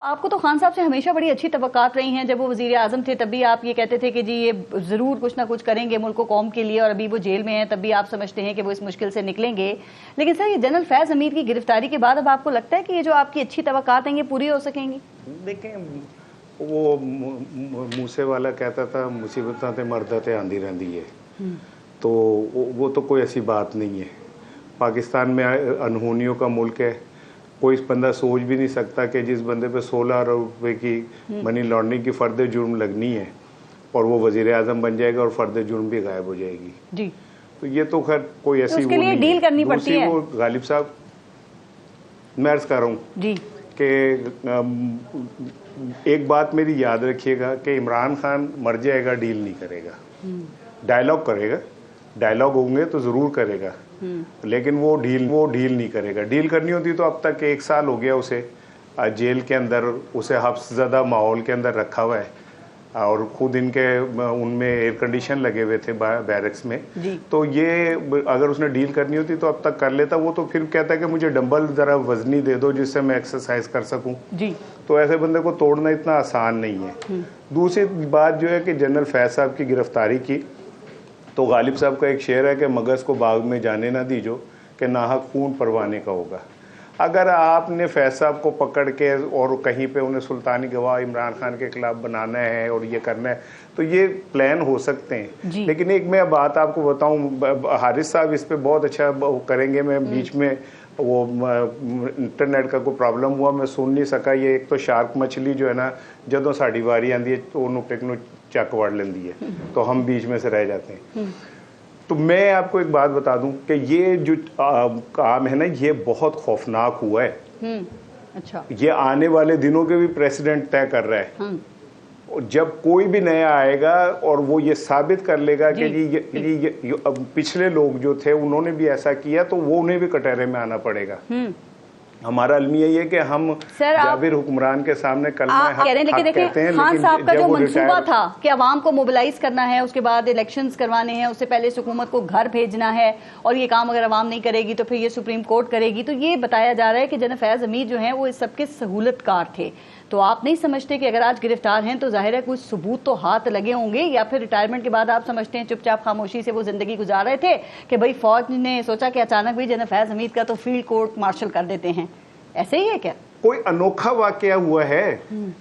آپ کو تو خان صاحب سے ہمیشہ بڑی اچھی توقعات رہی ہیں. جب وہ وزیر اعظم تھے تب بھی آپ یہ کہتے تھے کہ جی یہ ضرور کچھ نہ کچھ کریں گے ملک و قوم کے لیے, اور ابھی وہ جیل میں ہیں تب بھی آپ سمجھتے ہیں کہ وہ اس مشکل سے نکلیں گے. لیکن سر, یہ جنرل فیض حمید کی گرفتاری کے بعد اب آپ کو لگتا ہے کہ یہ جو آپ کی اچھی توقعات ہیں یہ پوری ہو سکیں گی؟ دیکھیں, وہ موسے والا کہتا تھا مصیبتاں تے مردہ تے آندی رہندی ہے, تو وہ تو کوئی ایسی بات نہیں ہے. پاکستان میں انہونیوں کا ملک ہے. کوئی بندہ سوچ بھی نہیں سکتا کہ جس بندے پہ 16 ارب روپے کی منی لانڈرنگ کی فرد جرم لگنی ہے اور وہ وزیر اعظم بن جائے گا اور فرد جرم بھی غائب ہو جائے گی. جی, تو یہ تو خیر کوئی ایسی وہ نہیں ڈیل کرنی پڑتی ہے. وہ غالب صاحب, میں عرض کر رہا ہوں جی کہ ایک بات میری یاد رکھیے گا کہ عمران خان مر جائے گا ڈیل نہیں کرے گا. ڈائلاگ کرے گا, ڈائلاگ ہوں گے تو ضرور کرے گا, لیکن وہ ڈیل نہیں کرے گا. ڈیل کرنی ہوتی تو اب تک 1 سال ہو گیا اسے جیل کے اندر, اسے حبس زدہ ماحول کے اندر رکھا ہوا ہے, اور خود ان میں ایئر کنڈیشن لگے ہوئے تھے بیرکس میں. تو یہ اگر اس نے ڈیل کرنی ہوتی تو اب تک کر لیتا. وہ تو پھر کہتا ہے کہ مجھے ڈمبل ذرا وزنی دے دو جس سے میں ایکسرسائز کر سکوں. تو ایسے بندے کو توڑنا اتنا آسان نہیں ہے. دوسری بات جو ہے کہ جنرل فیض صاحب کی گرفتاری کی, تو غالب صاحب کا ایک شعر ہے کہ مگس کو باغ میں جانے نہ دیجو کہ ناحق خون پروانے کا ہوگا. اگر آپ نے فیض صاحب کو پکڑ کے اور کہیں پہ انہیں سلطانی گواہ عمران خان کے خلاف بنانا ہے اور یہ کرنا ہے تو یہ پلان ہو سکتے ہیں. لیکن ایک میں بات آپ کو بتاؤں, حارث صاحب اس پہ بہت اچھا کریں گے. میں بیچ میں وہ انٹرنیٹ کا کوئی پرابلم ہوا, میں سن نہیں سکا. یہ ایک تو شارک مچھلی جو ہے نا, جدوں ساڑی واری آندی ہے تو انہوں ٹیکنو چک وڑ لیندی ہے, تو ہم بیچ میں سے رہ جاتے ہیں. تو میں آپ کو ایک بات بتا دوں کہ یہ جو کام ہے نا یہ بہت خوفناک ہوا ہے. اچھا, یہ آنے والے دنوں کے بھی پریسیڈنٹ طے کر رہا ہے. جب کوئی بھی نیا آئے گا اور وہ یہ ثابت کر لے گا کہ جی پچھلے لوگ جو تھے انہوں نے بھی ایسا کیا, تو وہ انہیں بھی کٹہرے میں آنا پڑے گا. ہمارا المیہ یہ کہ ہم جابر حکمران کے سامنے کلمہ حق کہتے ہیں, خان صاحب کا جو منصوبہ تھا کہ عوام کو موبلائز کرنا ہے, اس کے بعد الیکشنز کروانے ہیں, اس سے پہلے حکومت کو گھر بھیجنا ہے, اور یہ کام اگر عوام نہیں کرے گی تو پھر یہ سپریم کورٹ کرے گی. تو یہ بتایا جا رہا ہے کہ جنرل فیض حمید جو ہیں وہ اس سب کے سہولت کار تھے. تو آپ نہیں سمجھتے کہ اگر آج گرفتار ہیں تو ظاہر ہے کچھ ثبوت تو ہاتھ لگے ہوں گے, یا پھر ریٹائرمنٹ کے بعد آپ سمجھتے ہیں چپ چاپ خاموشی سے وہ زندگی گزار رہے تھے کہ بھائی فوج نے سوچا کہ اچانک بھی جنرل فیض حمید کا تو فیلڈ کورٹ مارشل کر دیتے ہیں, ایسے ہی ہے کیا؟ کوئی انوکھا واقعہ ہوا ہے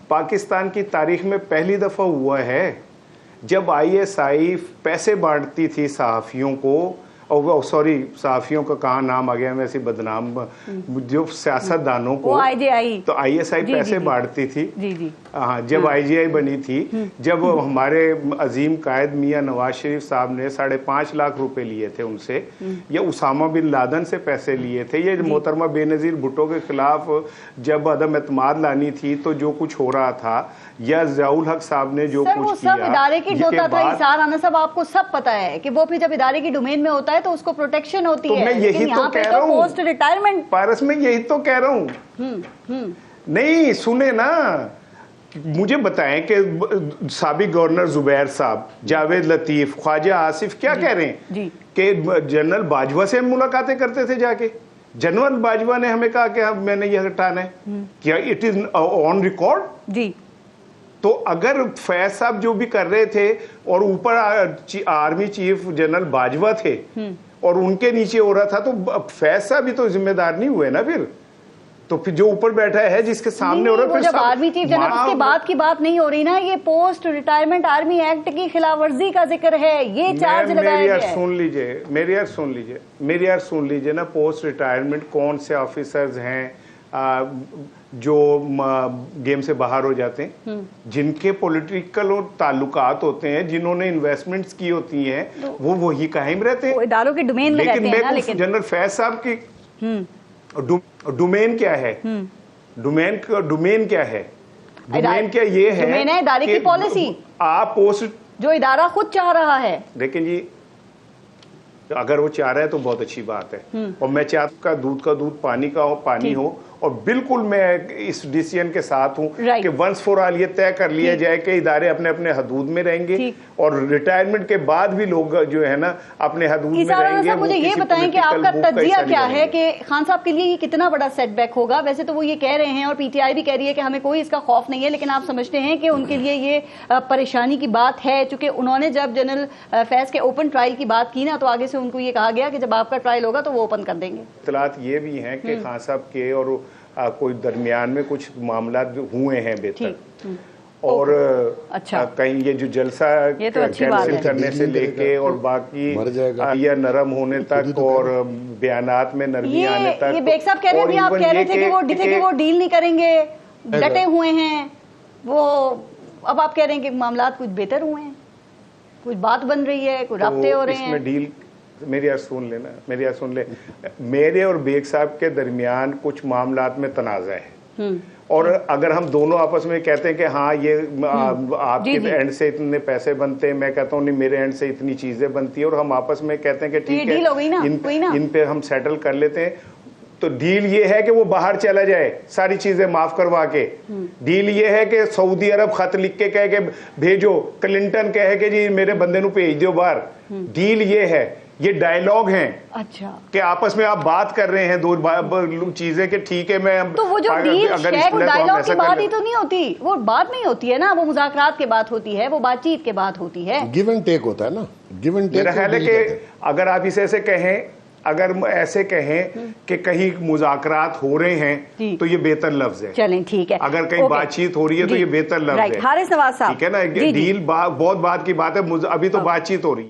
پاکستان کی تاریخ میں, پہلی دفعہ ہوا ہے جب ISI پیسے بانٹتی تھی صحافیوں کو, صحافیوں کا کہاں نام آ گیا میں ایسی بدنام, جو سیاست دانوں کو, تو ISI پیسے بانٹتی تھی. ہاں, جب IGI بنی تھی, جب ہمارے عظیم قائد میاں نواز شریف صاحب نے 5.5 لاکھ روپے لیے تھے ان سے, یا اسامہ بن لادن سے پیسے لیے تھے, یہ محترمہ بے نظیر بھٹو کے خلاف جب عدم اعتماد لانی تھی تو جو کچھ ہو رہا تھا, یا ضیاء الحق صاحب نے جو کچھ کیا, سب ادارے کی ہوتا تھا اثار آنا, سب آپ کو سب پتا ہے کہ وہ پھر جب ادارے کی ڈومین میں ہوتا ہے تو اس کو پروٹیکشن ہوتی ہے. میں یہی تو کہہ رہا ہوں پوسٹ ریٹائرمنٹ پارس میں یہی تو کہہ رہا ہوں. نہیں سنے نا, مجھے بتائیں کہ سابق گورنر زبیر صاحب, جاوید لطیف, خواجہ آصف کیا کہہ رہے ہیں کہ جنرل باجوہ سے ہم ملاقاتیں کرتے تھے جا کے. جنرل باجوہ نے ہمیں کہا کہ میں نے یہ ہٹانا ہے, کیا اٹ از آن ریکارڈ؟ جی. تو اگر فیض صاحب جو بھی کر رہے تھے اور اوپر آرمی چیف جنرل باجوہ تھے اور ان کے نیچے ہو رہا تھا, تو فیض صاحب بھی تو ذمہ دار نہیں ہوئے نا پھر. تو پھر جو اوپر بیٹھا ہے جس کے سامنے ہو رہا ہے, جب آرمی چیف جنرل, اس کے بعد کی بات نہیں ہو رہی نا, یہ پوسٹ ریٹائرمنٹ آرمی ایکٹ کی خلاف ورزی کا ذکر ہے, یہ چارج لگایا گیا ہے. میری یار سن لیجئے نا, پوسٹ ریٹائرمنٹ کون سے آفیسرز ہیں جو گیم سے باہر ہو جاتے ہیں, جن کے پولیٹیکل اور تعلقات ہوتے ہیں, جنہوں نے انویسٹمنٹس کی ہوتی ہیں, وہ وہی قائم رہتے ہیں, اداروں کے ڈومین میں رہتے ہیں نا. لیکن جنرل فیض صاحب کی ڈومین کیا ہے؟ ڈومین کیا ہے؟ ڈومین کیا یہ ہے ڈومین ہے ادارے کی پالیسی, آپ پوسٹ جو ادارہ خود چاہ رہا ہے. دیکھیں جی, اگر وہ چاہ رہا ہے تو بہت اچھی بات ہے, اور میں چاہتا ہوں دودھ کا دودھ پانی کا ہو, پانی ہو, اور بالکل میں اس ڈیسیجن کے ساتھ ہوں Right. کہ ونس فور آل یہ طے کر لیا جائے کہ ادارے اپنے اپنے حدود میں رہیں گے اور ریٹائرمنٹ کے بعد بھی لوگ جو ہے نا اپنے حدود میں رہیں گے. مجھے یہ بتائیں کہ آپ کا تجزیہ کیا ہے کہ خان صاحب کے لیے یہ کتنا بڑا سیٹ بیک ہوگا؟ ویسے تو وہ یہ کہہ رہے ہیں اور پی ٹی آئی بھی کہہ رہی ہے کہ ہمیں کوئی اس کا خوف نہیں ہے، لیکن آپ سمجھتے ہیں کہ ان کے لیے یہ پریشانی کی بات ہے؟ چونکہ انہوں نے جب جنرل فیض کے اوپن ٹرائل کی بات کی نا تو آگے سے ان کو یہ کہا گیا کہ جب آپ کا ٹرائل ہوگا تو وہ اوپن کر دیں گے. اطلاعات یہ بھی ہیں کہ خان صاحب کے اور کوئی درمیان میں کچھ معاملات ہوئے ہیں بہتر، اور کہیں یہ جو جلسہ کینسل کرنے سے لے کے اور باقی یا نرم ہونے تک اور بیانات میں نرمی آنے تک، یہ بیگ صاحب کہہ رہے تھے، آپ کہہ رہے تھے کہ وہ ڈیل نہیں کریں گے، ڈٹے ہوئے ہیں وہ، اب آپ کہہ رہے ہیں کہ معاملات کچھ بہتر ہوئے ہیں، کچھ بات بن رہی ہے، کچھ رابطے ہو رہے ہیں. اس میں ڈیل میری بات سن لینا، میری بات سن لے. میرے اور بیگ صاحب کے درمیان کچھ معاملات میں تنازع ہے، اور اگر ہم دونوں آپس میں کہتے ہیں کہ ہاں یہ آپ کے اینڈ سے اتنے پیسے بنتے ہیں، میں کہتا ہوں نہیں میرے اینڈ سے اتنی چیزیں بنتی ہیں، اور ہم آپس میں کہتے ہیں کہ ٹھیک ہے ان پہ ہم سیٹل کر لیتے ہیں، تو ڈیل یہ ہے کہ وہ باہر چلا جائے ساری چیزیں معاف کروا کے. ڈیل یہ ہے کہ سعودی عرب خط لکھ کے کہے کہ بھیجو، کلنٹن کہے کہ جی میرے بندے نو بھیج دیو باہر. ڈیل یہ ہے، یہ ڈائیلاگ ہیں کہ آپس میں آپ بات کر رہے ہیں دو چیزیں کہ ٹھیک ہے میں، تو وہ جو ڈیل ہے وہ ڈائیلاگ کی بات ہی تو نہیں ہوتی، وہ بات نہیں ہوتی ہے نا، وہ مذاکرات کے بات ہوتی ہے، وہ بات چیت کے بات ہوتی ہے، گیو اینڈ ٹیک ہوتا ہے نا. گیو اینڈ ٹیک میرا خیال ہے کہ اگر آپ اسے ایسے کہیں، اگر ایسے کہیں کہ کہیں مذاکرات ہو رہے ہیں تو یہ بہتر لفظ ہے. چلیں ٹھیک ہے، اگر کہیں بات چیت ہو رہی ہے تو یہ بہتر لفظ ہے. حارث نواز صاحب، ٹھیک ہے نا، ڈیل بہت بات کی بات ہے، ابھی تو بات چیت ہو رہی ہے.